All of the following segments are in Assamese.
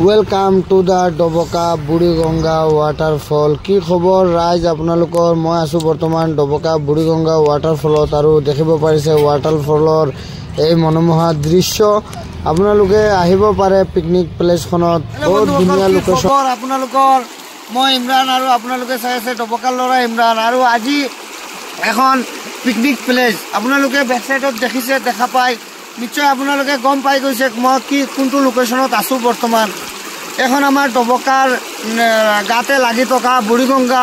Welcome to the Doboka Burhiganga waterfall. কি খবৰ ৰাইজ আপোনালোকৰ? মই আছো বৰ্তমান ডবকা বুড়িগঙ্গা ওয়াটাৰফলত আৰু দেখিব পাৰিছে ওয়াটাৰফলৰ এই মনোমোহা দৃশ্য। আপোনালোকে আহিব পাৰে পিকনিক প্লেচখনত, বহুত ধুনীয়া লোকেশ্যন। আপোনালোকৰ মই ইমৰান আৰু আপোনালোকে চাই আছে ডবকাৰ ল'ৰা ইমৰান। আৰু আজি এখন পিকনিক প্লেচ আপোনালোকে বেকসাইডত দেখিছে, দেখা পায় নিশ্চয় আপোনালোকে গম পাই গৈছে মই কোনটো লোকেশ্যনত আছো বৰ্তমান। এখন আমাৰ ডবকাৰ গাতে লাগি থকা বুড়িগঙ্গা,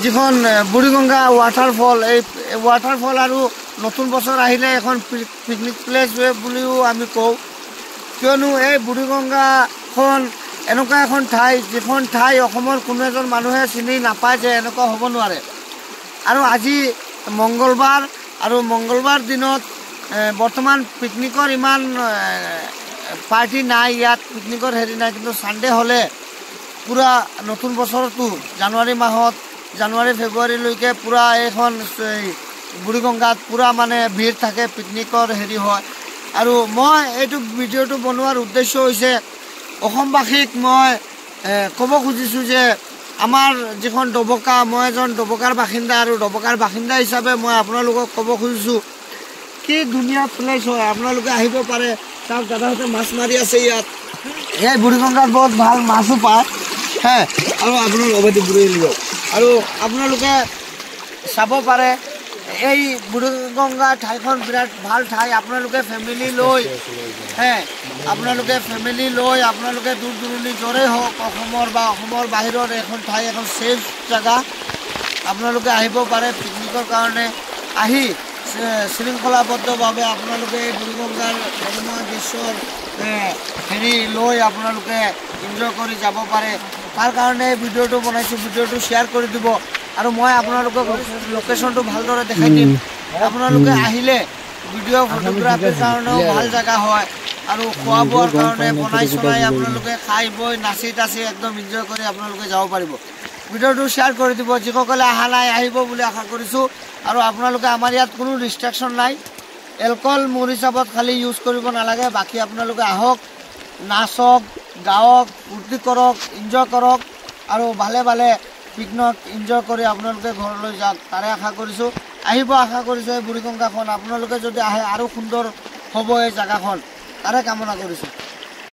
যিখন বুড়িগঙ্গা ৱাটাৰফল। এই ৱাটাৰফল আৰু নতুন বছৰ আহিলে এখন পিকনিক প্লেচ বুলিও আমি কওঁ, কিয়নো এই বুড়িগঙ্গাখন এনেকুৱা এখন ঠাই, যিখন ঠাই অসমৰ কোনো এজন মানুহে চিনি নাপায় যে এনেকুৱা হ'ব নোৱাৰে। আৰু আজি মংগলবাৰ, আৰু মংগলবাৰ দিনত বৰ্তমান পিকনিকৰ ইমান পাৰ্টি নাই, ইয়াত পিকনিকৰ হেৰি নাই। কিন্তু ছানডে হ'লে পূৰা নতুন বছৰতো জানুৱাৰী মাহত, জানুৱাৰী ফেব্ৰুৱাৰীলৈকে পূৰা এইখন বুড়িগঙ্গাত পূৰা মানে ভিৰ থাকে, পিকনিকৰ হেৰি হয়। আৰু মই এইটো ভিডিঅ'টো বনোৱাৰ উদ্দেশ্য হৈছে অসমবাসীক মই ক'ব খুজিছোঁ যে আমাৰ যিখন ডবকা, মই এজন ডবকাৰ বাসিন্দা, আৰু ডবকাৰ বাসিন্দা হিচাপে মই আপোনালোকক ক'ব খুজিছোঁ কি ধুনীয়া প্লেচ হয়। আপোনালোকে আহিব পাৰে। চাওক দাদাহঁতে মাছ মাৰি আছে ইয়াত। এই বুড়িগঙ্গাত বহুত ভাল মাছো পায় আৰু আপোনালোকে আৰু আপোনালোকে চাব পাৰে এই বুড়িগঙ্গা ঠাইখন বিৰাট ভাল ঠাই। আপোনালোকে ফেমিলি লৈ আপোনালোকে দূৰ দূৰণি য'ৰেই হওক, অসমৰ বা অসমৰ বাহিৰৰ এখন ঠাই, এখন ছেফ জেগা। আপোনালোকে আহিব পাৰে পিকনিকৰ কাৰণে। আহি শৃংখলাবদ্ধভাৱে আপোনালোকে এই বুড়িগঙ্গাৰ মনোমোহা দৃশ্যৰ হেৰি লৈ আপোনালোকে এনজয় কৰি যাব পাৰে। তাৰ কাৰণে এই ভিডিঅ'টো বনাইছোঁ, ভিডিঅ'টো শ্বেয়াৰ কৰি দিব। আৰু মই আপোনালোকক লোকেশ্যনটো ভালদৰে দেখাই দিম। আপোনালোকে আহিলে ভিডিঅ' ফটোগ্ৰাফীৰ কাৰণেও ভাল জেগা হয়, আৰু খোৱা বোৱাৰ কাৰণে বনাই চনাই আপোনালোকে খাই বৈ নাচি টাচি একদম এনজয় কৰি আপোনালোকে যাব পাৰিব। ভিডিঅ'টো শ্বেয়াৰ কৰি দিব। যিসকলে অহা নাই আহিব বুলি আশা কৰিছোঁ। আৰু আপোনালোকে, আমাৰ ইয়াত কোনো ৰিষ্ট্ৰিকশ্যন নাই। এলকহল মোৰ হিচাপত খালী ইউজ কৰিব নালাগে। বাকী আপোনালোকে আহক, নাচক, গাওক, ফূৰ্তি কৰক, এনজয় কৰক, আৰু ভালে ভালে পিকনিক এনজয় কৰি আপোনালোকে ঘৰলৈ যাওক, তাৰে আশা কৰিছোঁ। আহিব, আশা কৰিছোঁ এই বুড়িগঙ্গাখন আপোনালোকে যদি আহে আৰু সুন্দৰ হ'ব এই জেগাখন, তাৰে কামনা কৰিছোঁ।